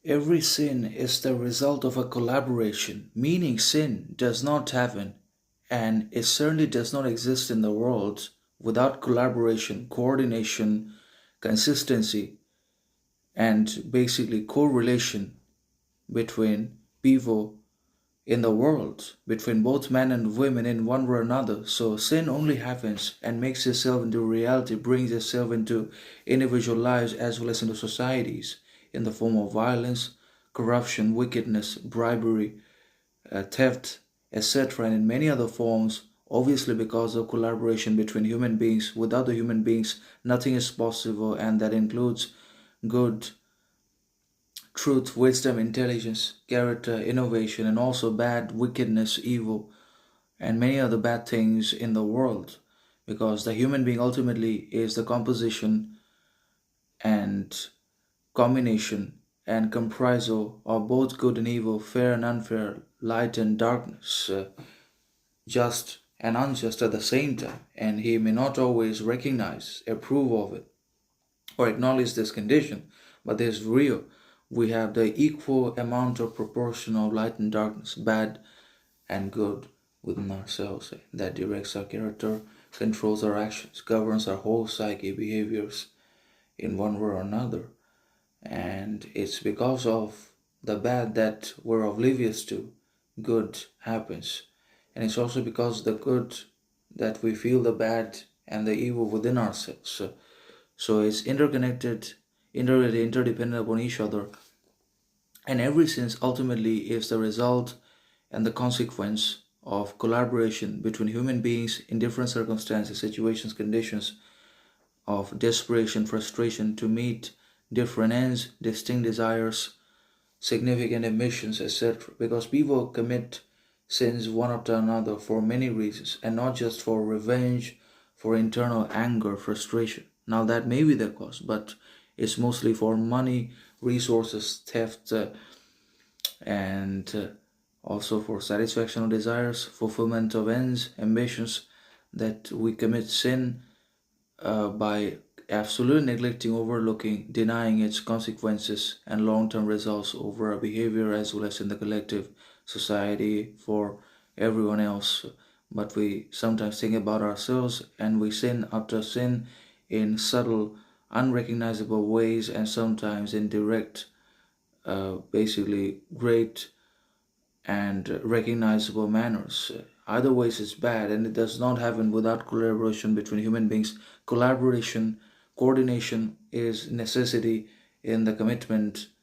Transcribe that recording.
Every sin is the result of a collaboration, meaning sin does not happen and it certainly does not exist in the world without collaboration, coordination, consistency, and basically correlation between people in the world, between both men and women in one way or another. So sin only happens and makes itself into reality, brings itself into individual lives as well as into societies in the form of violence, corruption, wickedness, bribery, theft, etc., and in many other forms. Obviously, because of collaboration between human beings, with other human beings, nothing is possible, and that includes good, truth, wisdom, intelligence, character, innovation, and also bad, wickedness, evil, and many other bad things in the world. Because the human being ultimately is the composition and combination and comprisal of both good and evil, fair and unfair, light and darkness, just and unjust at the same time. And he may not always recognize, approve of it, or acknowledge this condition, but this real. We have the equal amount of proportion of light and darkness, bad and good within ourselves that directs our character, controls our actions, governs our whole psyche, behaviors in one way or another. And it's because of the bad that we're oblivious to, good happens. And it's also because the good that we feel the bad and the evil within ourselves. So it's interconnected, interdependent upon each other. And every sense ultimately is the result and the consequence of collaboration between human beings in different circumstances, situations, conditions of desperation, frustration to meet different ends, distinct desires, significant ambitions, etc. Because people commit sins one after another for many reasons, and not just for revenge, for internal anger, frustration. Now, that may be the cause, but it's mostly for money, resources, theft, and also for satisfaction of desires, fulfillment of ends, ambitions, that we commit sin by absolutely neglecting, overlooking, denying its consequences and long term results over our behavior as well as in the collective society for everyone else. But we sometimes think about ourselves and we sin after sin in subtle, unrecognizable ways and sometimes in direct, basically great and recognizable manners. Either ways is bad and it does not happen without collaboration between human beings. Collaboration, coordination is necessity in the commitment